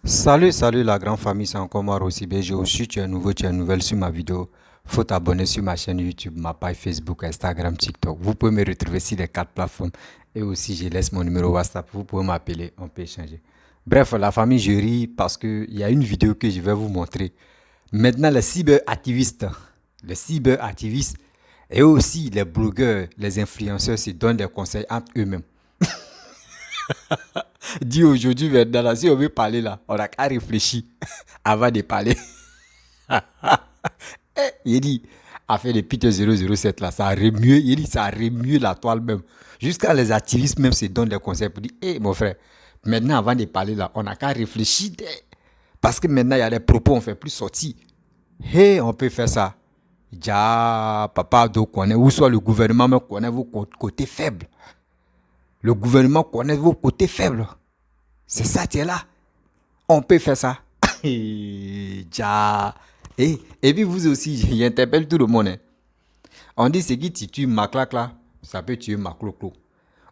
Salut la grande famille, c'est encore moi aussi BG. Si tu es nouveau, tu es nouvelle sur ma vidéo, faut t'abonner sur ma chaîne YouTube, ma page Facebook, Instagram, TikTok. Vous pouvez me retrouver sur les quatre plateformes. Et aussi, je laisse mon numéro WhatsApp. Vous pouvez m'appeler, on peut échanger. Bref, la famille, je ris parce qu'il y a une vidéo que je vais vous montrer. Maintenant, les cyberactivistes et aussi les blogueurs, les influenceurs se donnent des conseils entre eux-mêmes. Dis aujourd'hui, maintenant, là, si on veut parler là, on n'a qu'à réfléchir avant de parler. Il dit, affaire de Peter 007 là, ça remue, il dit, ça remue la toile même. Jusqu'à les activistes même se donnent des conseils pour dire, hé mon frère, maintenant avant de parler là, on n'a qu'à réfléchir. Parce que maintenant, il y a des propos, on ne fait plus sortir. Hé, on peut faire ça. Ja, papa, donc connaît, ou soit le gouvernement me connaît vos côtés faibles. Le gouvernement connaît vos côtés faibles. C'est ça, tu es là. On peut faire ça. Ja. Et puis vous aussi, j'interpelle tout le monde. Hein. On dit, c'est qui tu tues Maclac là, ça peut tuer Macloclo.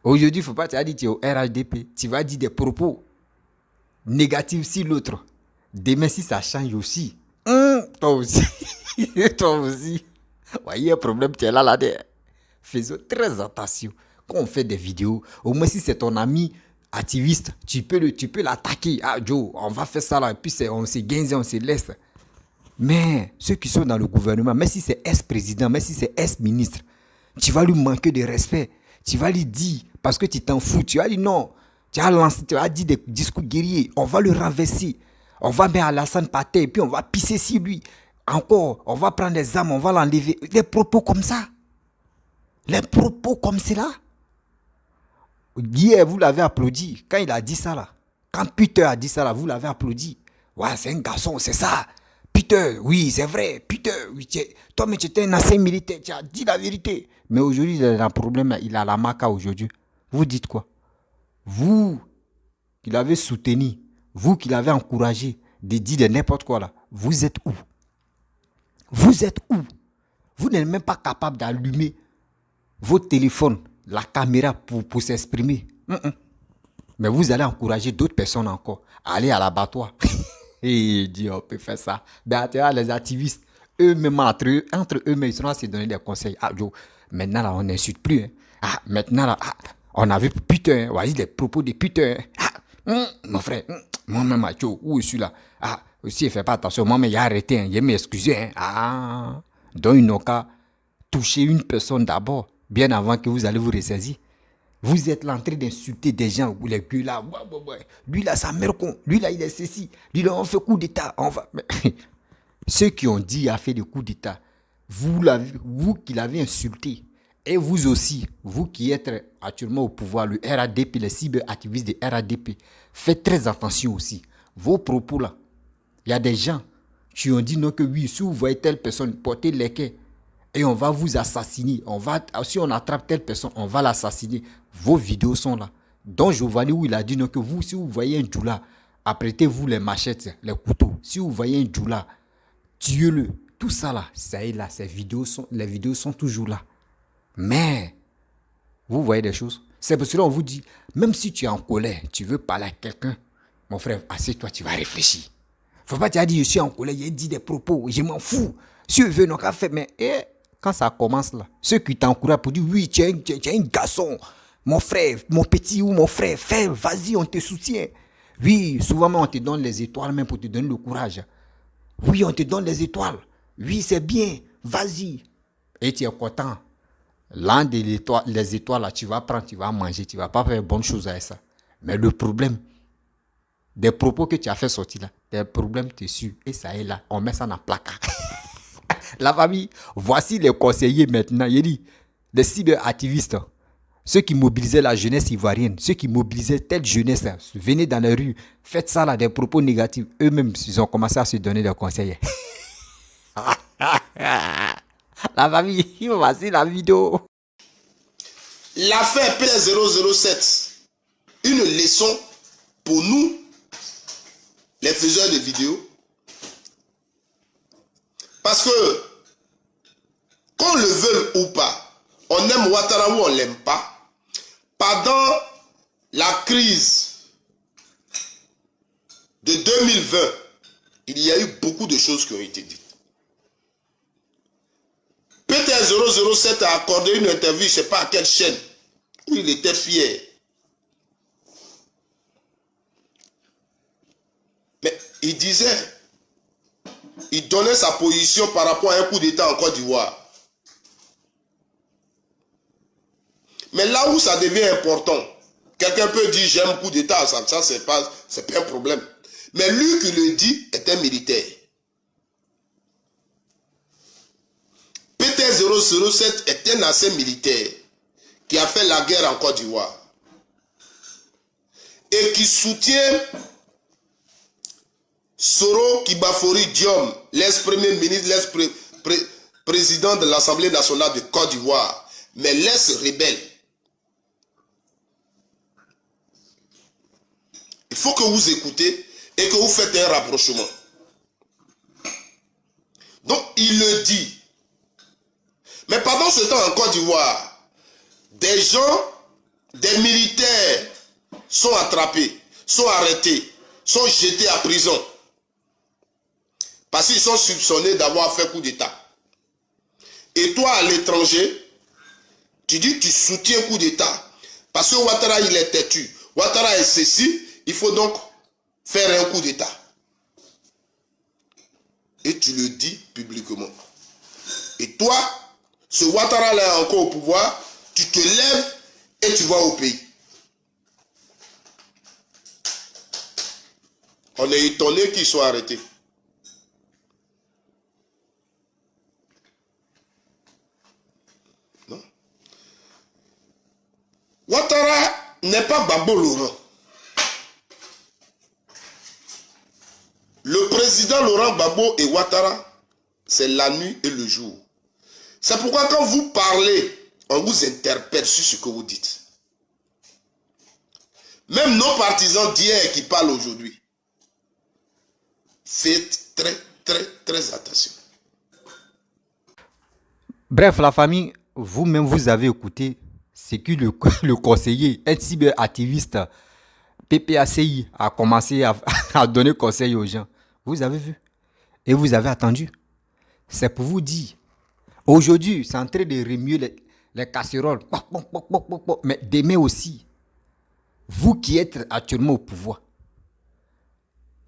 Aujourd'hui, il ne faut pas te dire tu es au RHDP. Tu vas dire des propos négatifs sur l'autre. Demain, si ça change aussi. Toi aussi. Toi aussi. Ouais, il y a un problème, tu es là, là. Faisons très attention. Quand on fait des vidéos, au moins si c'est ton ami activiste, tu peux l'attaquer. Ah Joe, on va faire ça là, et puis on se gagne, on se laisse. Mais ceux qui sont dans le gouvernement, même si c'est ex-président, même si c'est ex-ministre, tu vas lui manquer de respect. Tu vas lui dire, parce que tu t'en fous, tu vas dire non. Tu vas lancer, tu vas dire des discours guerriers. On va le renverser. On va mettre Alassane Pathé et puis on va pisser sur lui. Encore, on va prendre des armes, on va l'enlever. Les propos comme ça. Les propos comme cela. Hier, vous l'avez applaudi. Quand il a dit ça là. Quand Peter a dit ça là, vous l'avez applaudi. Ouais, c'est un garçon, c'est ça. Peter, oui, c'est vrai. Peter, oui, toi, mais tu étais un ancien militaire, tu as dit la vérité. Mais aujourd'hui, il a un problème, il a la maca aujourd'hui. Vous dites quoi? Vous, qui l'avez soutenu, vous qui l'avez encouragé de dire de n'importe quoi là, vous êtes où? Vous êtes où? Vous n'êtes même pas capable d'allumer votre téléphone, la caméra pour s'exprimer. Mais vous allez encourager d'autres personnes encore à aller à l'abattoir. Et Dieu, on peut faire ça. Ben, les activistes, eux-mêmes, entre eux-mêmes, ils sont à se donner des conseils. Ah, Joe, maintenant, là, on n'insulte plus. Hein. Ah, maintenant, là, on a vu putain, voyez les propos de putain. Ah, mon frère, moi-même, Joe, où je suis là. Ah, aussi, il ne fait pas attention. Moi-même, il a arrêté. Hein, il m'excuser. Hein. Ah, donc, il n'a qu'à toucher une personne d'abord, bien avant que vous allez vous ressaisir. Vous êtes là en train d'insulter des gens, les gueux là, lui là, sa mère con, lui là, il est ceci, lui là, on fait coup d'état, on va... Ceux qui ont dit a fait des coups d'état, vous qui l'avez insulté, et vous aussi, vous qui êtes actuellement au pouvoir, le RADP, les cyberactivistes de RADP, faites très attention aussi. Vos propos là, il y a des gens qui ont dit non que oui, si vous voyez telle personne porter les quais, et on va vous assassiner. Si on attrape telle personne, on va l'assassiner. Vos vidéos sont là. Donc Giovanni, où il a dit non, que vous, si vous voyez un djoula, apprêtez-vous les machettes, les couteaux. Si vous voyez un djoula, tuez-le. Tout ça là, ça est là. Les vidéos sont toujours là. Mais, vous voyez des choses. C'est pour cela qu'on vous dit, même si tu es en colère, tu veux parler à quelqu'un, mon frère, assieds-toi, tu vas réfléchir. Faut pas te dire, je suis en colère, il dit des propos, je m'en fous. Si tu veux, non, qu'à faire, mais quand ça commence là, ceux qui t'encouragent pour dire, oui, tu es un garçon, mon frère, mon petit ou mon frère, fais, vas-y, on te soutient. Oui, souvent, on te donne les étoiles même pour te donner le courage. Oui, on te donne les étoiles. Oui, c'est bien, vas-y. Et tu es content. L'un des étoiles, les étoiles là, tu vas prendre, tu vas manger, tu ne vas pas faire bonne chose avec ça. Mais le problème, des propos que tu as fait sortir là, des problèmes te suivent. Et ça est là, on met ça dans le placard. La famille, voici les conseillers maintenant. Il dit, les cyberactivistes, ceux qui mobilisaient la jeunesse ivoirienne, ceux qui mobilisaient telle jeunesse, venez dans les rues, faites ça là, des propos négatifs. Eux-mêmes, ils ont commencé à se donner des conseils. La famille, voici la vidéo. L'affaire P007, une leçon pour nous, les faiseurs de vidéos. Parce que, qu'on le veuille ou pas, on aime Ouattara ou on ne l'aime pas, pendant la crise de 2020, il y a eu beaucoup de choses qui ont été dites. Peter 007 a accordé une interview, je ne sais pas à quelle chaîne, où il était fier. Mais il disait, il donnait sa position par rapport à un coup d'État en Côte d'Ivoire. Mais là où ça devient important, quelqu'un peut dire j'aime un coup d'État, ça c'est pas un problème. Mais lui qui le dit est un militaire. Peter 007 est un ancien militaire qui a fait la guerre en Côte d'Ivoire et qui soutient Soro Kibafori Diom, l'ex-premier ministre, l'ex-président de l'Assemblée nationale de Côte d'Ivoire, mais l'ex-rebelle. Il faut que vous écoutez et que vous faites un rapprochement. Donc, il le dit. Mais pendant ce temps, en Côte d'Ivoire, des gens, des militaires sont attrapés, sont arrêtés, sont jetés à prison. Parce qu'ils sont soupçonnés d'avoir fait coup d'État. Et toi, à l'étranger, tu dis que tu soutiens coup d'État. Parce que Ouattara, il est têtu. Ouattara est ceci. Il faut donc faire un coup d'État. Et tu le dis publiquement. Et toi, ce Ouattara-là est encore au pouvoir, tu te lèves et tu vas au pays. On est étonné qu'ils soient arrêtés. Non. Ouattara n'est pas Gbagbo Laurent. Le président Laurent Gbagbo et Ouattara, c'est la nuit et le jour. C'est pourquoi quand vous parlez, on vous interpelle sur ce que vous dites. Même nos partisans d'hier qui parlent aujourd'hui. Faites très attention. Bref, la famille, vous-même, vous avez écouté ce que le conseiller, un cyberactiviste PPACI a commencé à donner conseil aux gens. Vous avez vu et vous avez attendu. C'est pour vous dire, aujourd'hui, c'est en train de remuer les casseroles. Mais demain aussi, vous qui êtes actuellement au pouvoir,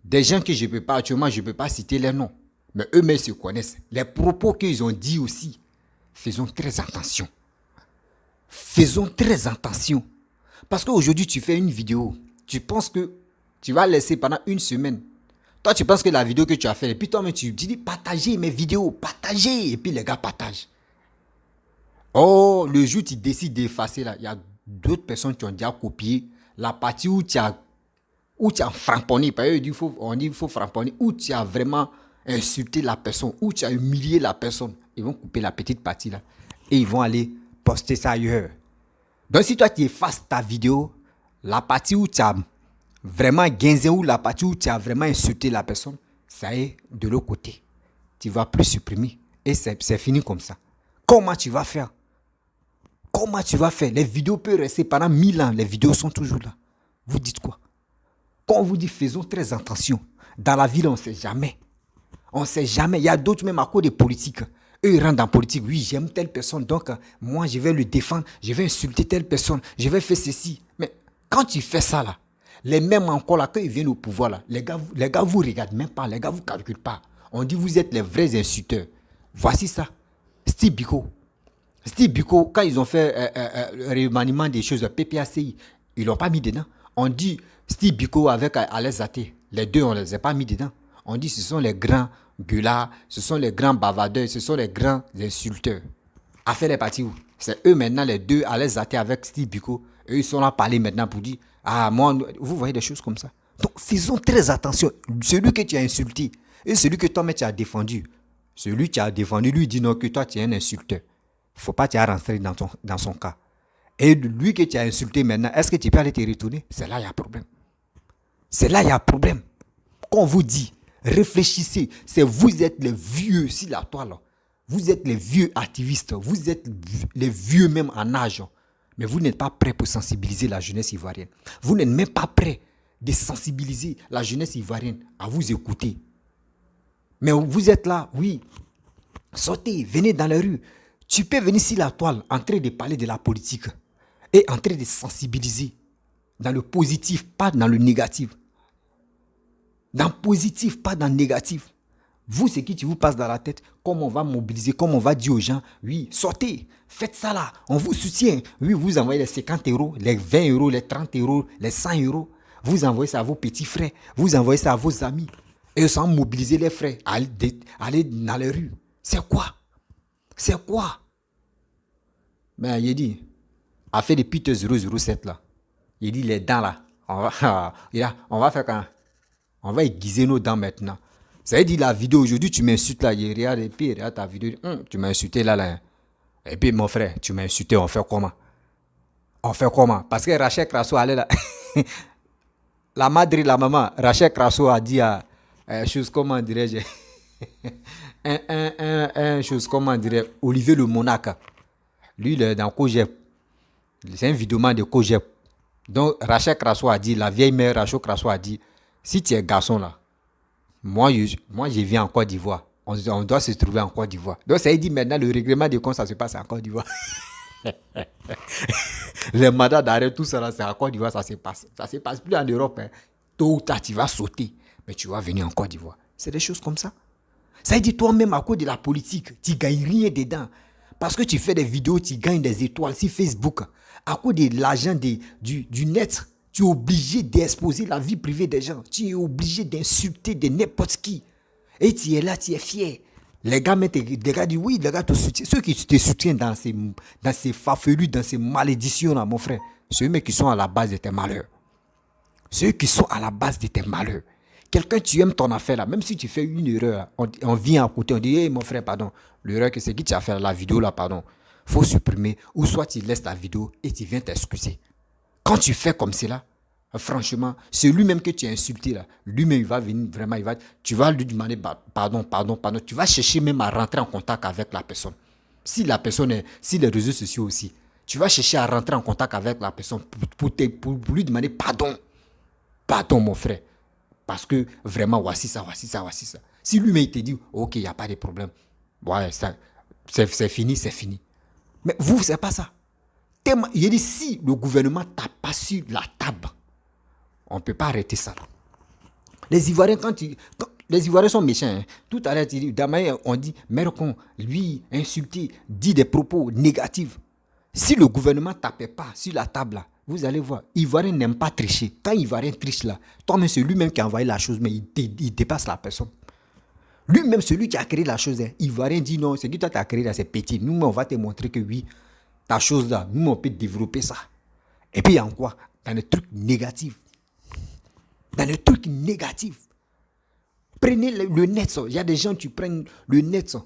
des gens que je ne peux pas actuellement, je ne peux pas citer les noms, mais eux-mêmes se connaissent. Les propos qu'ils ont dit aussi, faisons très attention. Faisons très attention. Parce qu'aujourd'hui, tu fais une vidéo, tu penses que tu vas laisser pendant une semaine. Toi, tu penses que la vidéo que tu as fait, et puis toi, tu dis partagez mes vidéos, partagez, et puis les gars partagent. Oh, le jour où tu décides d'effacer, là, il y a d'autres personnes qui ont déjà copié la partie où tu as framponné, parce on dit qu'il faut framponner, où tu as vraiment insulté la personne, où tu as humilié la personne. Ils vont couper la petite partie là, et ils vont aller poster ça ailleurs. Donc si toi tu effaces ta vidéo, la partie où tu as vraiment gainsé ou la partie où tu as vraiment insulté la personne, ça est de l'autre côté. Tu ne vas plus supprimer. Et c'est fini comme ça. Comment tu vas faire? Comment tu vas faire? Les vidéos peuvent rester pendant 1000 ans. Les vidéos sont toujours là. Vous dites quoi? Quand on vous dit faisons très attention. Dans la ville, on ne sait jamais. On ne sait jamais. Il y a d'autres même à cause des politiques. Eux, ils rentrent dans la politique. Oui, j'aime telle personne. Donc, moi, je vais le défendre. Je vais insulter telle personne. Je vais faire ceci. Mais quand tu fais ça, là, les mêmes encore, là, quand ils viennent au pouvoir, là, les gars vous regardent même pas. Les gars vous calculent pas. On dit vous êtes les vrais insulteurs. Voici ça. Steve Biko, quand ils ont fait le remaniement des choses de PPACI, ils ne l'ont pas mis dedans. On dit Steve Biko avec Alex Zaté. Les deux, on ne les a pas mis dedans. On dit ce sont les grands gueulards, ce sont les grands bavardeurs, ce sont les grands insulteurs. Affaire est partie où? C'est eux maintenant, les deux, Alex Zaté avec Steve Biko. Eux, ils sont là parler maintenant pour dire, ah, moi, vous voyez des choses comme ça. Donc, faisons très attention. Celui que tu as insulté et celui que toi-même tu as défendu. Celui que tu as défendu, lui dit non, que toi, tu es un insulteur. Il ne faut pas t'y rentrer dans son cas. Et lui que tu as insulté maintenant, est-ce que tu peux aller te retourner? C'est là qu'il y a problème. C'est là qu'il y a problème. Quand on vous dit, réfléchissez, c'est vous êtes les vieux, si la toile, vous êtes les vieux activistes, vous êtes les vieux même en âge, mais vous n'êtes pas prêts pour sensibiliser la jeunesse ivoirienne. Vous n'êtes même pas prêts de sensibiliser la jeunesse ivoirienne à vous écouter. Mais vous êtes là, oui. Sortez, venez dans la rue. Tu peux venir sur la toile en train de parler de la politique et en train de sensibiliser dans le positif, pas dans le négatif. Dans le positif, pas dans le négatif. Vous, ce qui vous passe dans la tête, comment on va mobiliser, comment on va dire aux gens, oui, sortez, faites ça là, on vous soutient. Oui, vous envoyez les 50 euros, les 20 euros, les 30 euros, les 100 euros. Vous envoyez ça à vos petits frères, vous envoyez ça à vos amis. Et sans mobiliser les frères, aller dans les rues. C'est quoi? C'est quoi? Mais il dit, a fait depuis 007 là. Il dit les dents là, on va faire quand? On va aiguiser nos dents maintenant. Ça veut dire la vidéo aujourd'hui, tu m'insultes là, il regarde et puis il regarde ta vidéo, tu m'as insulté là. Et puis mon frère, tu m'as insulté, on fait comment? On fait comment? Parce que Rachel Krasso allait là. La madre, la maman, Rachel Krasso a dit à chose, comment dirais-je, chose, comment dirais-je, Olivier le Monarque. Lui, il est dans Kojep. C'est un vidéoman de Kojep. Donc, Rachel Krasso a dit, la vieille mère Rachel Krasso a dit, si tu es garçon là, moi je viens en Côte d'Ivoire. On doit se trouver en Côte d'Ivoire. Donc, ça veut dire maintenant, le règlement de compte, ça se passe en Côte d'Ivoire. Les mandats d'arrêt, tout ça là, c'est en Côte d'Ivoire, ça se passe. Ça se passe plus en Europe. Hein. Tôt ou tard, tu vas sauter, mais tu vas venir en Côte d'Ivoire. C'est des choses comme ça. Ça veut dire toi-même, à cause de la politique, tu ne gagnes rien dedans. Parce que tu fais des vidéos, tu gagnes des étoiles sur Facebook. À cause de l'argent du net, tu es obligé d'exposer la vie privée des gens. Tu es obligé d'insulter de n'importe qui. Et tu es là, tu es fier. Les gars disent oui, les gars te soutiennent. Ceux qui te soutiennent dans ces farfelus, dans ces malédictions-là, mon frère, ceux qui sont à la base de tes malheurs. Ceux qui sont à la base de tes malheurs. Quelqu'un, tu aimes ton affaire là, même si tu fais une erreur, on vient à côté, on dit, hey, mon frère, pardon, l'erreur que c'est qui tu as fait, la vidéo là, pardon, faut supprimer, ou soit tu laisses la vidéo et tu viens t'excuser. Quand tu fais comme cela, franchement, c'est lui-même que tu as insulté là, lui-même il va venir vraiment, tu vas lui demander pardon, tu vas chercher même à rentrer en contact avec la personne. Si la personne est, si les réseaux sociaux aussi, tu vas chercher à rentrer en contact avec la personne pour lui demander pardon, mon frère. Parce que vraiment, voici ça. Si lui-même il te dit, ok, il n'y a pas de problème. Ouais, c'est fini. Mais vous, c'est pas ça. Il dit, si le gouvernement tape pas sur la table, on ne peut pas arrêter ça. Les Ivoiriens, les Ivoiriens sont méchants. Hein. Tout à l'heure, on dit, Mercon, lui, insulté, dit des propos négatifs. Si le gouvernement ne tapait pas sur la table, là, vous allez voir, Ivoirien n'aime pas tricher. Quand Ivoirien triche là, toi-même c'est lui-même qui a envoyé la chose, mais il dépasse la personne. Lui-même, celui qui a créé la chose, hein, Ivoirien dit non, ce que toi tu as créé là, c'est petit. Nous, on va te montrer que oui, ta chose là, nous, on peut développer ça. Et puis, en quoi? Dans les trucs négatifs. Prenez le net, il y a des gens qui prennent le net,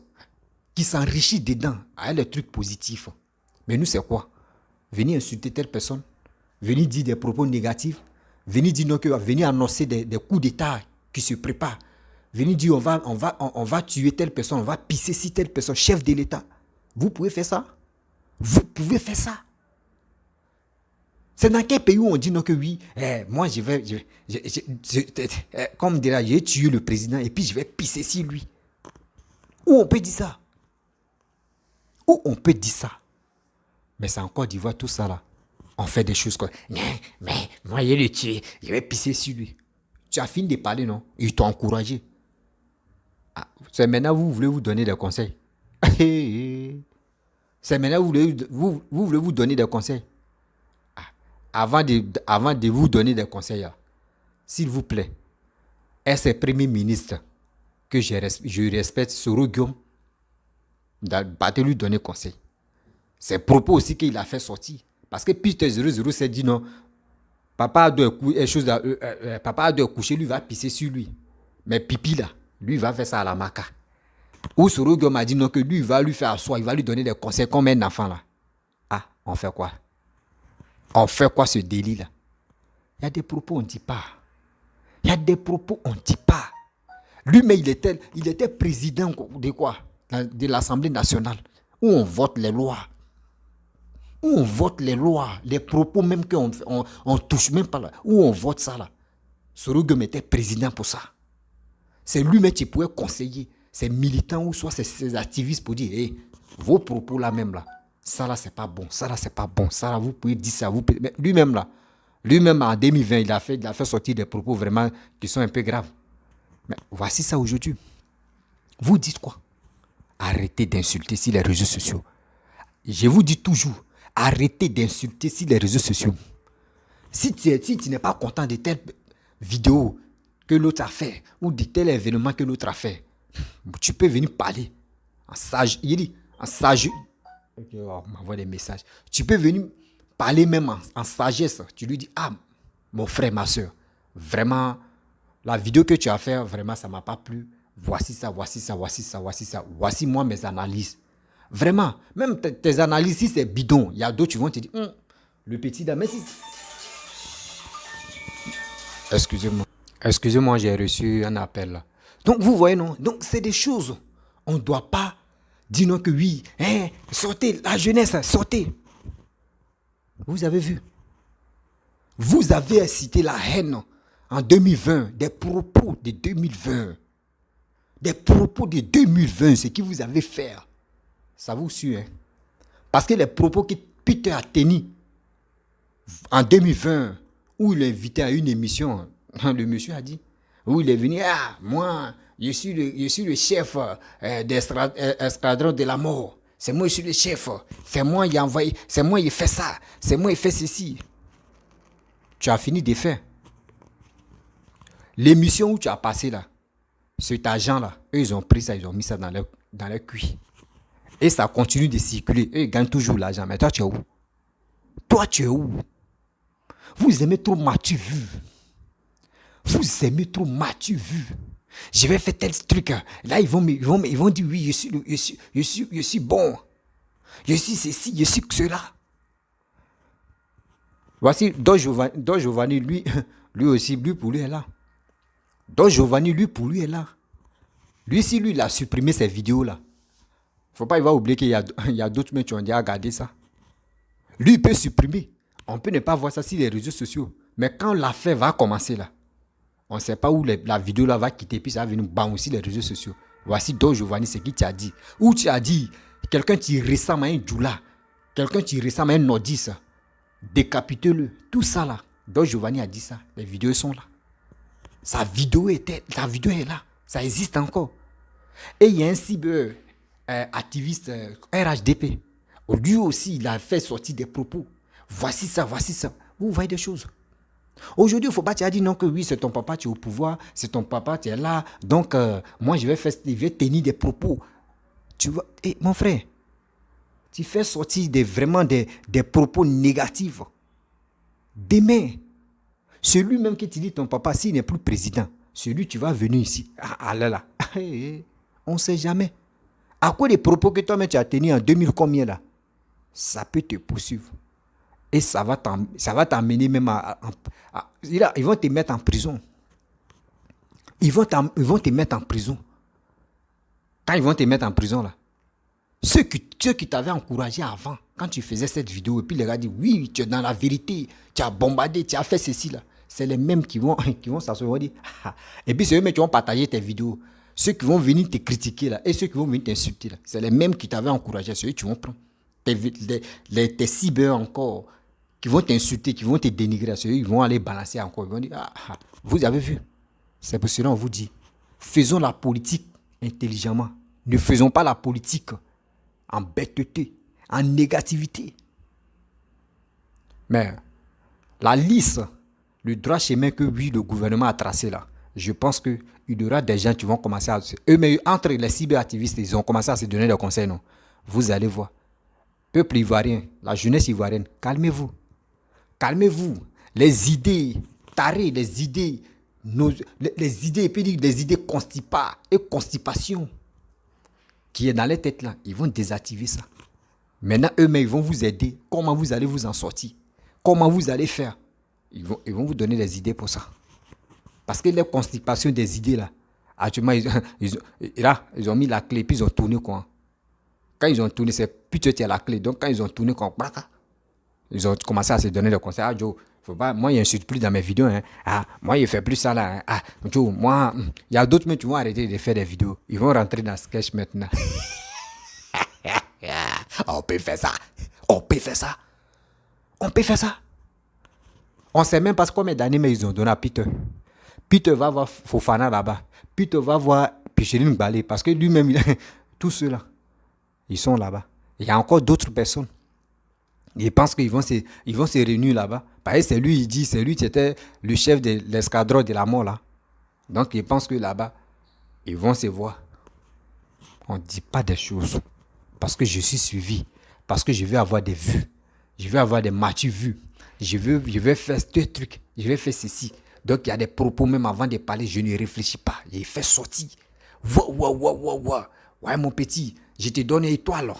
qui s'enrichissent dedans, avec les trucs positifs. Mais nous, c'est quoi? Venir insulter telle personne, venir dire des propos négatifs, venir dire non, venir annoncer des coups d'État qui se préparent, venir dire on va tuer telle personne, on va pisser si telle personne, chef de l'État. Vous pouvez faire ça? Vous pouvez faire ça? C'est dans quel pays où on dit non que oui, moi je vais comme dirait, je vais tuer le président et puis je vais pisser sur lui. Où on peut dire ça? Où on peut dire ça? Mais c'est en Côte d'Ivoire, tout ça là. On fait des choses comme, mais moi, je vais le tuer, je vais pisser sur lui. Tu as fini de parler, non? Ils t'ont encouragé. Ah, c'est maintenant vous voulez vous donner des conseils. C'est maintenant vous voulez vous donner des conseils. Ah, avant de vous donner des conseils, s'il vous plaît, est-ce le Premier ministre que je respecte, Soro Guillaume, de lui donner conseil. C'est propos aussi qu'il a fait sortir. Parce que Peter 007 dit non, papa doit coucher, lui va pisser sur lui. Mais Pipi là, lui va faire ça à la maca. Ou Soro Guillaume a dit non, que lui il va lui faire asseoir, il va lui donner des conseils comme un enfant là. Ah, on fait quoi? On fait quoi ce délit là? Il y a des propos on ne dit pas. Lui-même il était président de quoi? De l'Assemblée nationale. Où on vote les lois. Les propos même qu'on touche même pas là, où on vote ça là. Sorogum était président pour ça. C'est lui-même qui pouvait conseiller ces militants ou soit ces activistes pour dire, hey, vos propos là même là, ça là c'est pas bon, ça là c'est pas bon, ça là vous pouvez dire ça, vous pouvez... Mais lui-même là, lui-même en 2020, il a fait sortir des propos vraiment qui sont un peu graves. Mais voici ça aujourd'hui. Vous dites quoi? Arrêtez d'insulter sur les réseaux sociaux. Je vous dis toujours, arrêtez d'insulter sur les réseaux sociaux. Si tu n'es pas content de telle vidéo que l'autre a fait ou de tel événement que l'autre a fait, tu peux venir parler en sage. Il dit en sage. On m'envoie des messages. Tu peux venir parler même en sagesse. Tu lui dis, ah, mon frère, ma soeur, vraiment, la vidéo que tu as fait, vraiment, ça ne m'a pas plu. Voici ça, voici ça, voici ça, voici ça. Voici moi mes analyses. Vraiment, même tes analyses, si c'est bidon, il y a d'autres qui vont te dire, le petit dame, mais si... Excusez-moi, j'ai reçu un appel là. Donc, vous voyez, non? Donc, c'est des choses. On ne doit pas dire non que oui. Hein, sortez, la jeunesse, sortez. Vous avez vu? Vous avez incité la haine en 2020, des propos de 2020. Des propos de 2020, ce que vous avez fait. Ça vous suit, hein? Parce que les propos que Peter a tenus en 2020, où il est invité à une émission, le monsieur a dit, où il est venu, ah, moi, je suis le chef d'escadron de la mort. C'est moi, je suis le chef. C'est moi, il a envoyé, c'est moi, il fait ça. C'est moi, il fait ceci. Tu as fini de faire. L'émission où tu as passé là, cet agent-là, eux, ils ont pris ça, ils ont mis ça dans leur cuit. Et ça continue de circuler. Eux, ils gagnent toujours l'argent. Mais toi, tu es où? Toi, tu es où? Vous aimez trop m'as-tu vu? Vous aimez trop m'as-tu vu? Je vais faire tel truc. Là, ils vont dire oui, je suis bon. Je suis ceci, je suis cela. Voici Don Giovanni, lui aussi, lui pour lui est là. Don Giovanni, lui pour lui est là. Lui, si lui, il a supprimé ces vidéos-là. Faut pas, il va oublier qu'il y a d'autres mecs qui ont dit regarder ça. Lui, il peut supprimer. On peut ne pas voir ça sur les réseaux sociaux. Mais quand l'affaire va commencer là, on ne sait pas où la vidéo là va quitter, puis ça va venir bam aussi les réseaux sociaux. Voici Don Giovanni, c'est qui tu as dit. Ou tu as dit, quelqu'un qui ressemble à un Djoula, quelqu'un qui ressemble à un nordiste, décapitez-le. Tout ça là, Don Giovanni a dit ça. Les vidéos sont là. Sa vidéo est là. Ça existe encore. Et il y a un cyber activiste RHDP. Lui aussi, il a fait sortir des propos. Voici ça. Vous voyez des choses. Aujourd'hui, il ne faut pas te dire non que oui, c'est ton papa, tu es au pouvoir, c'est ton papa, tu es là. Donc, moi, je vais tenir des propos. Tu vois, mon frère, tu fais sortir vraiment des propos négatifs. Demain, celui même qui te dit ton papa, s'il n'est plus président, celui tu vas venir ici. Ah là. On ne sait jamais. À quoi les propos que toi-même tu as tenus en 2000 combien là? Ça peut te poursuivre. Et ça va t'amener même ils vont te mettre en prison. Ils vont te mettre en prison. Quand ils vont te mettre en prison là, ceux qui t'avaient encouragé avant, quand tu faisais cette vidéo, et puis les gars disent, oui, tu es dans la vérité, tu as bombardé, tu as fait ceci là. C'est les mêmes qui vont s'asseoir et dire, et puis c'est eux-mêmes qui vont partager tes vidéos. Ceux qui vont venir te critiquer là, et ceux qui vont venir t'insulter là, c'est les mêmes qui t'avaient encouragé, c'est eux qui vont prendre. Tes cyber encore, qui vont t'insulter, qui vont te dénigrer, c'est eux qui vont aller balancer encore. Ils vont dire, vous avez vu. C'est pour cela qu'on vous dit, faisons la politique intelligemment. Ne faisons pas la politique en bêteté, en négativité. Mais la liste, le droit chemin que oui, le gouvernement a tracé là, je pense qu'il y aura des gens qui vont commencer à... Eux, mais entre les cyberactivistes, ils ont commencé à se donner des conseils, non? Vous allez voir. Peuple ivoirien, la jeunesse ivoirienne, calmez-vous. Calmez-vous. Les idées tarées, les idées, et puis les idées constipation qui est dans les têtes là, ils vont désactiver ça. Maintenant, eux-mêmes, ils vont vous aider. Comment vous allez vous en sortir? Comment vous allez faire? Ils vont vous donner des idées pour ça. Parce que les constipations des idées là, actuellement, ils ont mis la clé, puis ils ont tourné quoi. Quand ils ont tourné, c'est plus tu as la clé. Donc quand ils ont tourné quoi, ils ont commencé à se donner des conseils. Ah Joe, Faut pas, moi, il n'insulte plus dans mes vidéos. Hein. Ah, moi, il ne fait plus ça là. Hein. Ah, moi, il y a d'autres, mais tu vont arrêter de faire des vidéos. Ils vont rentrer dans Sketch maintenant. On peut faire ça. On peut faire ça. On peut faire ça. On ne sait même pas combien d'années mais ils ont donné à Peter. Peter va voir Fofana là-bas. Peter va voir Picheline Balé. Parce que lui-même, tous ceux-là, ils sont là-bas. Il y a encore d'autres personnes. Ils pensent qu'ils vont se réunir là-bas. Parce que c'est lui, il dit, c'est lui qui était le chef de l'escadron de la mort là. Donc ils pensent que là-bas, ils vont se voir. On ne dit pas des choses. Parce que je suis suivi. Parce que je veux avoir des vues. Je veux avoir des matchs vues. Je veux faire ce truc. Je vais faire ceci. Donc il y a des propos, même avant de parler, je ne réfléchis pas. J'ai fait sortir. Ouais, mon petit, je te donne une étoile.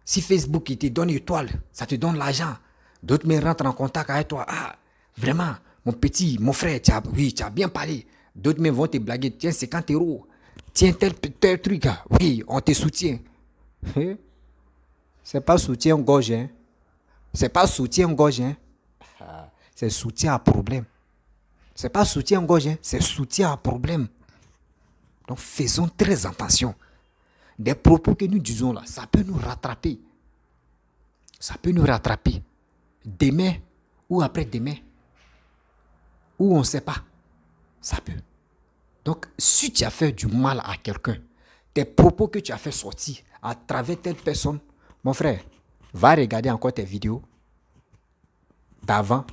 Si Facebook il te donne une étoile, ça te donne l'argent. D'autres me rentrent en contact avec toi. Ah, vraiment, mon petit, mon frère, tu as bien parlé. D'autres me vont te blaguer. Tiens, 50 €. Tiens, tel truc. Oui, on te soutient. C'est pas soutien-gorge. Hein. C'est pas soutien-gorge. Hein. C'est soutien à problème. C'est pas soutien-gorge. Hein. C'est soutien à problème. Donc faisons très attention. Des propos que nous disons là, ça peut nous rattraper. Ça peut nous rattraper. Demain ou après-demain. Ou on ne sait pas. Ça peut. Donc, si tu as fait du mal à quelqu'un, tes propos que tu as fait sortir à travers telle personne, mon frère, va regarder encore tes vidéos d'avant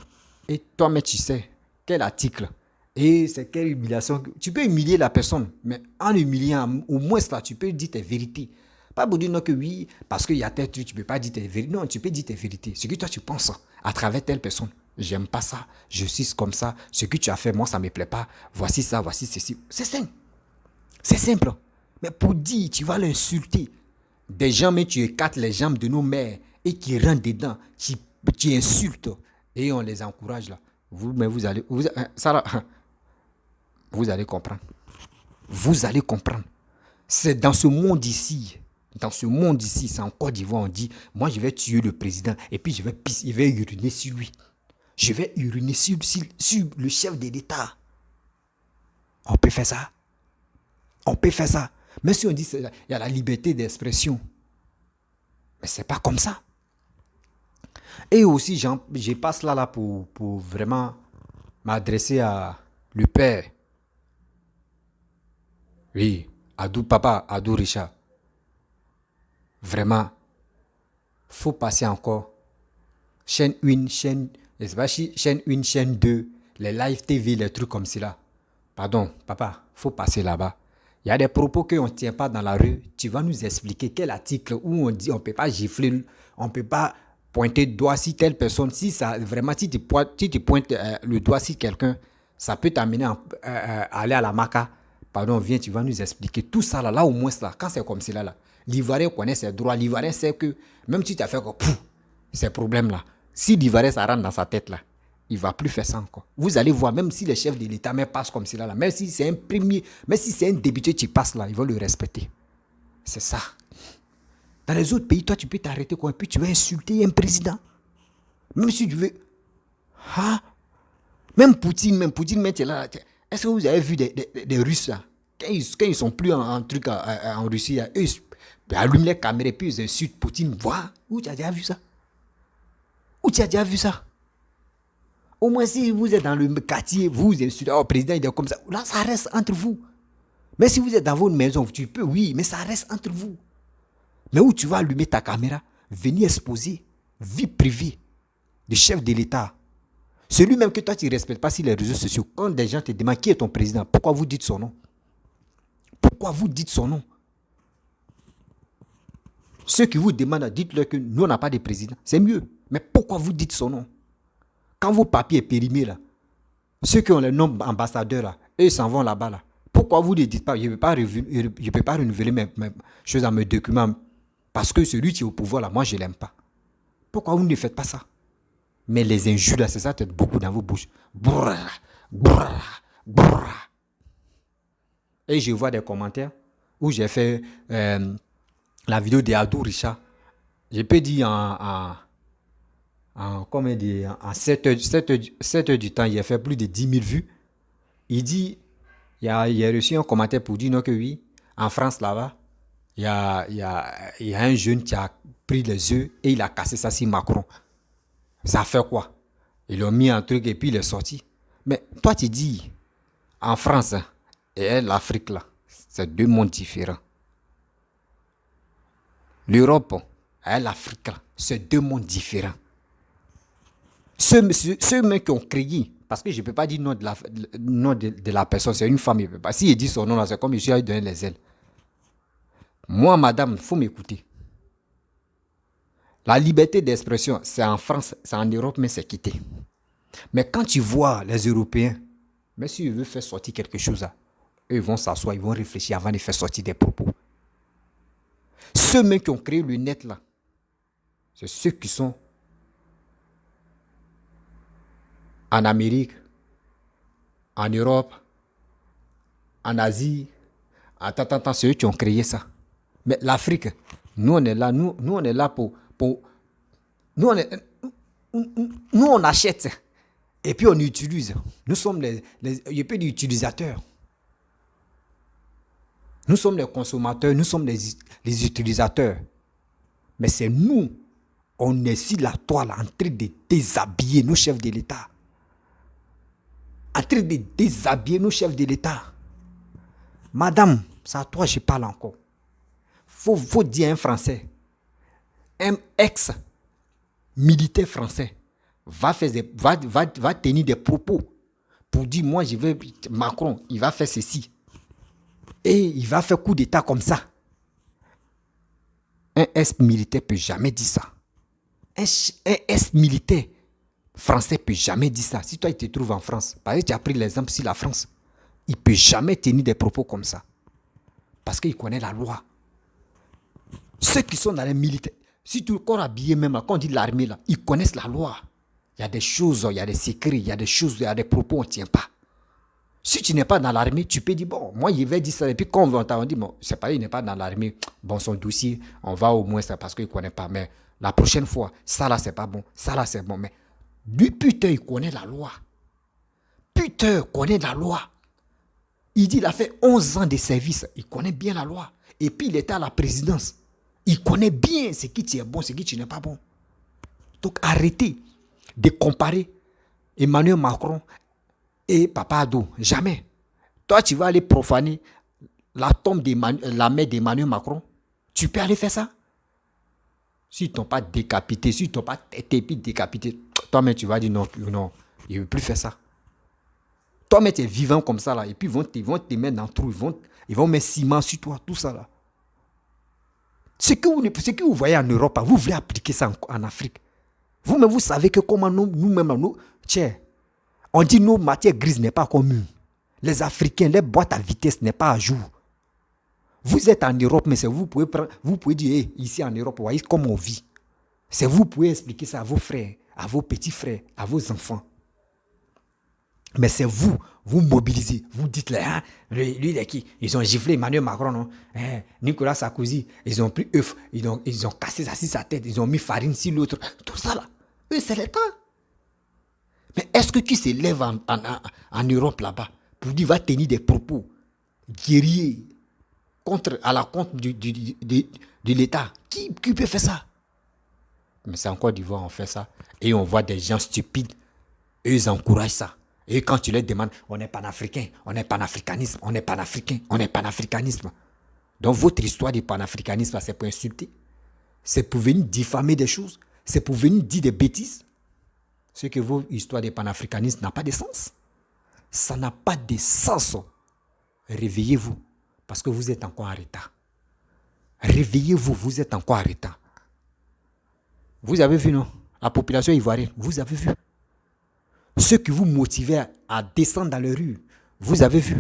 et toi-même tu sais quel article et c'est quelle humiliation. Tu peux humilier la personne, mais en humiliant, au moins là, tu peux dire tes vérités. Pas pour dire non que oui, parce qu'il y a tel truc, tu ne peux pas dire tes vérités. Non, tu peux dire tes vérités. Ce que toi tu penses à travers telle personne. J'aime pas ça, je suis comme ça, ce que tu as fait, moi ça ne me plaît pas, voici ça, voici ceci. C'est simple. C'est simple. Mais pour dire, tu vas l'insulter. Des gens, mais tu écartes les jambes de nos mères et qui rentrent dedans, tu insultes et on les encourage là. Vous allez comprendre. Vous allez comprendre. C'est dans ce monde ici, c'est en Côte d'Ivoire, on dit, moi je vais tuer le président et puis je vais uriner sur lui. Je vais uriner sur le chef de l'État. On peut faire ça. On peut faire ça. Même si on dit qu'il y a la liberté d'expression. Mais ce n'est pas comme ça. Et aussi, je passe là pour vraiment m'adresser à le père. Oui, papa Adou Richard. Vraiment, faut passer encore. Chaîne 1, chaîne 1, chaîne 2, les live TV, les trucs comme cela. Pardon, papa, faut passer là-bas. Il y a des propos qu'on ne tient pas dans la rue. Tu vas nous expliquer quel article où on dit on ne peut pas gifler, on ne peut pas pointer le doigt si telle personne, si ça vraiment, si tu pointes le doigt sur quelqu'un, ça peut t'amener à aller à la maca. Pardon, viens, tu vas nous expliquer tout ça là au moins là, quand c'est comme cela là. L'Ivoirien connaît ses droits, l'Ivoirien sait que même si tu as fait ces problèmes là, si l'Ivoirien ça rentre dans sa tête là, il ne va plus faire ça encore. Vous allez voir, même si les chefs de l'État passent comme cela, là, même si c'est un premier, même si c'est un député qui passe là, ils vont le respecter. C'est ça. Dans les autres pays, toi, tu peux t'arrêter quoi, et puis tu vas insulter un président. Même si tu veux. Ah, même Poutine, tu es là. Est-ce que vous avez vu des Russes là, quand ils sont plus en truc en Russie, là, eux, ils allument les caméras et puis ils insultent Poutine. Vois, où tu as déjà vu ça? Où tu as déjà vu ça? Au moins, si vous êtes dans le quartier, vous insultez, oh, président, il est comme ça. Là, ça reste entre vous. Mais si vous êtes dans votre maison, tu peux, oui, mais ça reste entre vous. Mais où tu vas allumer ta caméra, venir exposer vie privée du chef de l'État. Celui même que toi, tu ne respectes pas sur les réseaux sociaux. Quand des gens te demandent qui est ton président, pourquoi vous dites son nom? Pourquoi vous dites son nom? Ceux qui vous demandent, dites-leur que nous, on n'a pas de président. C'est mieux. Mais pourquoi vous dites son nom? Quand vos papiers sont périmés, là, ceux qui ont le nom ambassadeur, là, eux, ils s'en vont là-bas. Là. Pourquoi vous ne dites pas, je ne peux pas renouveler mes choses à mes documents parce que celui qui est au pouvoir, là, moi, je ne l'aime pas. Pourquoi vous ne faites pas ça? Mais les injures, là, c'est ça, peut-être beaucoup dans vos bouches. Brrr, brrr, brrr. Et je vois des commentaires où j'ai fait la vidéo de Adou Richard. Je peux dire En 7 heures du temps, il a fait plus de 10 000 vues. Il dit, il a reçu un commentaire pour dire non, que oui, en France là-bas, il y a un jeune qui a pris les œufs et il a cassé ça sur Macron. Ça fait quoi? Ils l'ont mis en truc et puis il est sorti. Mais toi, tu dis, en France hein, et l'Afrique là, c'est deux mondes différents. L'Europe et l'Afrique là, c'est deux mondes différents. Ceux même qui ont créé, parce que je ne peux pas dire nom de la personne, c'est une femme, je peux pas. Si il dit son nom là, c'est comme je suis allé donner les ailes. Moi, madame, il faut m'écouter. La liberté d'expression, c'est en France, c'est en Europe, mais c'est quitté. Mais quand tu vois les Européens, même s'ils veulent faire sortir quelque chose, là, eux ils vont s'asseoir, ils vont réfléchir avant de faire sortir des propos. Ceux mêmes qui ont créé le net là, c'est ceux qui sont en Amérique, en Europe, en Asie, c'est eux qui ont créé ça. Mais l'Afrique, nous on est là, nous on est là pour nous on achète et puis on utilise. Nous sommes les utilisateurs. Nous sommes les consommateurs, nous sommes les utilisateurs. Mais c'est nous, on est sur la toile en train de déshabiller nos chefs de l'État. En train de déshabiller nos chefs de l'État. Madame, c'est à toi que je parle encore. Faut dire un Français, un ex-militaire français va tenir des propos pour dire, moi je veux, Macron, il va faire ceci. Et il va faire coup d'État comme ça. Un ex-militaire ne peut jamais dire ça. Un ex-militaire français ne peut jamais dire ça. Si toi, il te trouve en France, parce que tu as pris l'exemple sur la France, il ne peut jamais tenir des propos comme ça. Parce qu'il connaît la loi. Ceux qui sont dans les militaires, si tu es encore habillé même, quand on dit l'armée, là, ils connaissent la loi. Il y a des choses, il y a des secrets, il y a des choses, il y a des propos, on ne tient pas. Si tu n'es pas dans l'armée, tu peux dire, bon, moi, il va dire ça. Et puis, quand on dit, bon, c'est pas, il n'est pas dans l'armée. Bon, son dossier, on va au moins ça parce qu'il ne connaît pas. Mais la prochaine fois, ça là, c'est pas bon. Ça là, c'est bon. Mais lui, putain, il connaît la loi. Putain, il connaît la loi. Il dit, il a fait 11 ans de service. Il connaît bien la loi. Et puis, il était à la présidence. Il connaît bien ce qui est bon, ce qui n'est pas bon. Donc, arrêtez de comparer Emmanuel Macron et Papa Ado, jamais. Toi, tu vas aller profaner la tombe la mère d'Emmanuel Macron. Tu peux aller faire ça? S'ils ne t'ont pas décapité, s'ils ne t'ont pas têté puis décapité, toi-même, tu vas dire non, non, il ne veut plus faire ça. Toi-même, tu es vivant comme ça, là, et puis ils vont te mettre dans le trou, ils vont mettre ciment sur toi, tout ça, là. Ce que vous voyez en Europe, vous voulez appliquer ça en Afrique. Vous-même, vous savez que comment nous-mêmes, on dit nos matières grises n'est pas commune. Les Africains, les boîtes à vitesse n'est pas à jour. Vous êtes en Europe, mais c'est vous pouvez dire, hey, ici en Europe, voyez comment on vit. C'est vous pouvez expliquer ça à vos frères, à vos petits frères, à vos enfants. Mais c'est vous mobilisez. Vous dites, là, hein, lui, il est qui? Ils ont giflé Emmanuel Macron, non? Nicolas Sarkozy, ils ont pris œuf, ils ont cassé ça sur sa tête, ils ont mis farine sur l'autre. Tout ça là, eux, c'est l'État. Mais est-ce que qui se lève en Europe là-bas pour dire va tenir des propos guerriers à la compte de l'État? Qui peut faire ça? Mais c'est en Côte d'Ivoire, on fait ça. Et on voit des gens stupides. Eux, ils encouragent ça. Et quand tu leur demandes, on est panafricain, on est panafricanisme, on est panafricain, on est panafricanisme. Donc votre histoire du panafricanisme, c'est pour insulter. C'est pour venir diffamer des choses. C'est pour venir dire des bêtises. Ce que vos histoires de panafricanisme n'a pas de sens. Ça n'a pas de sens. Réveillez-vous, parce que vous êtes encore en retard. Réveillez-vous, vous êtes encore en retard. Vous avez vu, non? La population ivoirienne, vous avez vu. Ceux qui vous motivaient à descendre dans les rues, vous avez vu.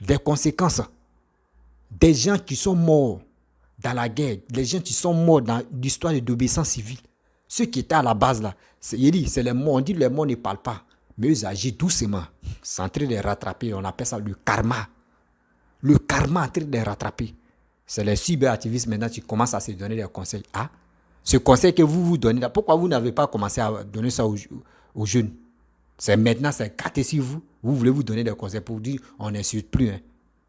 Des conséquences. Des gens qui sont morts dans la guerre, des gens qui sont morts dans l'histoire de l'obéissance civile. Ceux qui étaient à la base là, c'est les morts. On dit que les morts ne parlent pas. Mais eux agissent doucement. C'est en train de les rattraper. On appelle ça le karma. Le karma est en train de les rattraper. C'est les cyberactivistes maintenant qui commencent à se donner des conseils. Ah, Ce conseil que vous vous donnez là, pourquoi vous n'avez pas commencé à donner ça aux jeunes? C'est maintenant, c'est gâté sur vous. Vous voulez vous donner des conseils pour dire on n'insulte plus. Hein.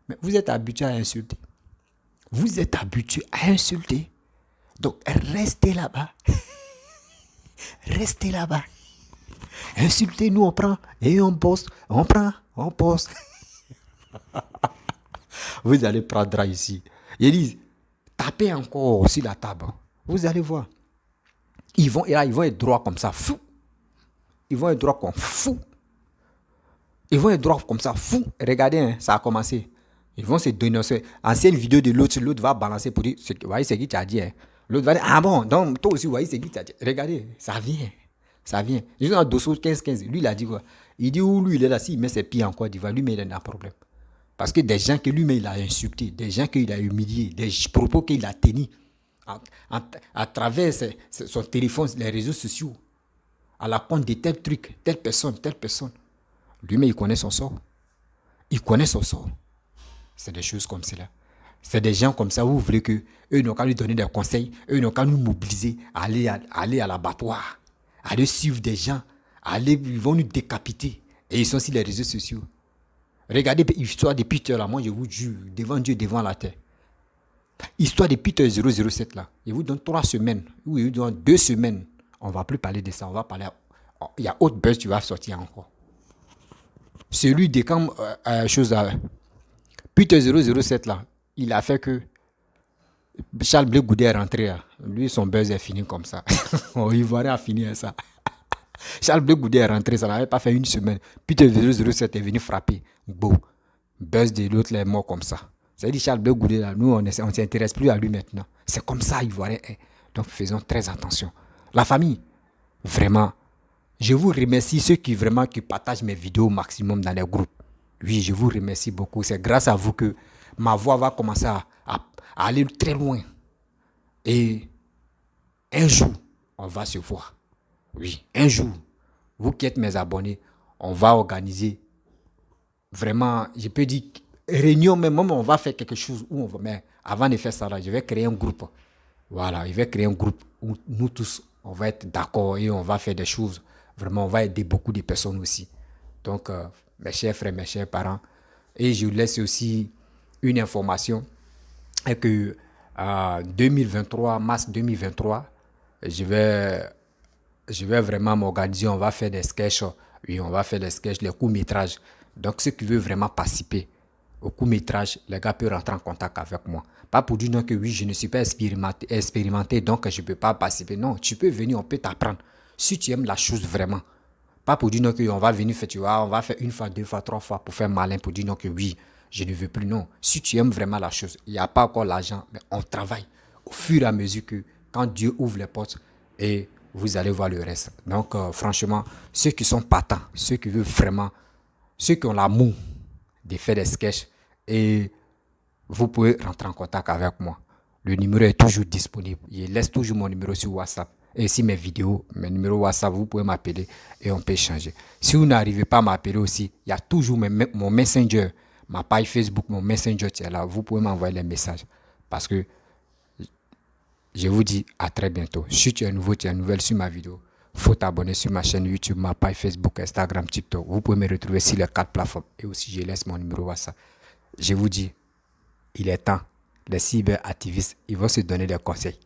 Mais vous êtes habitué à insulter. Vous êtes habitué à insulter. Donc, restez là-bas. Restez là-bas. Insultez, nous on prend et on poste. On prend, on poste. Vous allez prendre ici. Ils disent, tapez encore sur la table. Vous allez voir. Ils vont être droits comme ça, fou. Ils vont être droits comme fou. Ils vont être droits comme ça, fou. Regardez, hein, ça a commencé. Ils vont se dénoncer. Ancienne vidéo de l'autre va balancer pour dire, vous voyez ce qu'il t'a dit. Hein. L'autre va dire, ah bon, donc toi aussi, vous voyez ce qu'il t'a dit. Regardez, ça vient. Ça vient. Ils ont un dossier 15-15. Lui, il a dit quoi? Il dit où lui, il est là, s'il met ses pieds en Côte d'Ivoire, lui, mais il a un problème. Parce que des gens que lui-même, il a insultés, des gens qu'il a humiliés, des propos qu'il a tenus à travers son téléphone, les réseaux sociaux, à la compte de tel truc, telle personne. Lui-même, il connaît son sort. Il connaît son sort. C'est des choses comme cela. C'est des gens comme ça, vous voulez qu'eux n'ont qu'à lui donner des conseils, eux n'ont qu'à nous mobiliser à aller à l'abattoir, à aller suivre des gens, ils vont nous décapiter. Et ils sont sur les réseaux sociaux. Regardez l'histoire de Peter là, moi je vous jure, devant Dieu, devant la terre. Histoire de Peter 007 là, il vous donne 3 semaines, ou il vous donne 2 semaines. On ne va plus parler de ça, on va parler. Il y a autre buzz qui va sortir encore. Celui de quand Peter 007 là, il a fait que Charles Blé Goudé est rentré là. Lui, son buzz est fini comme ça. Il va rien finir ça. Charles Blé Goudé est rentré, ça n'avait pas fait une semaine. Peter 007 est venu frapper. Bon, buzz de l'autre est mort comme ça. C'est-à-dire Charles Blé Goudé là, nous on ne s'intéresse plus à lui maintenant. C'est comme ça, Ivoirien est. Donc faisons très attention. La famille, vraiment, je vous remercie ceux qui partagent mes vidéos au maximum dans les groupes. Oui, je vous remercie beaucoup. C'est grâce à vous que ma voix va commencer à aller très loin. Et un jour, on va se voir. Oui, un jour, vous qui êtes mes abonnés, on va organiser vraiment, je peux dire, réunion, même on va faire quelque chose où on va. Mais avant de faire ça, là, je vais créer un groupe. Voilà, je vais créer un groupe où nous tous, on va être d'accord et on va faire des choses. Vraiment, on va aider beaucoup de personnes aussi. Donc, mes chers frères, mes chers parents, et je vous laisse aussi une information, est que 2023, mars 2023, je vais vraiment m'organiser, on va faire des sketchs, oui, on va faire des sketchs, les courts-métrages. Donc, ceux qui veulent vraiment participer au court-métrage, les gars peuvent rentrer en contact avec moi. Pas pour dire non que oui, je ne suis pas expérimenté, donc je ne peux pas participer. Non, tu peux venir, on peut t'apprendre. Si tu aimes la chose vraiment. Pas pour dire non qu'on va venir faire, tu vois, on va faire 1 fois, 2 fois, 3 fois pour faire malin, pour dire non que oui, je ne veux plus. Non, si tu aimes vraiment la chose, il n'y a pas encore l'argent, mais on travaille au fur et à mesure que quand Dieu ouvre les portes et vous allez voir le reste. Donc, franchement, ceux qui sont partants, ceux qui veulent vraiment, ceux qui ont l'amour de faire des sketchs, et vous pouvez rentrer en contact avec moi. Le numéro est toujours disponible. Je laisse toujours mon numéro sur WhatsApp. Et ici, mes vidéos, mes numéros WhatsApp, vous pouvez m'appeler et on peut échanger. Si vous n'arrivez pas à m'appeler aussi, il y a toujours mon Messenger, ma page Facebook, mon Messenger qui est là. Vous pouvez m'envoyer les messages. Parce que je vous dis à très bientôt. Si tu es nouveau, tu es nouvelle sur ma vidéo, il faut t'abonner sur ma chaîne YouTube, ma page Facebook, Instagram, TikTok. Vous pouvez me retrouver sur les 4 plateformes. Et aussi, je laisse mon numéro WhatsApp. Je vous dis, il est temps. Les cyberactivistes, ils vont se donner des conseils.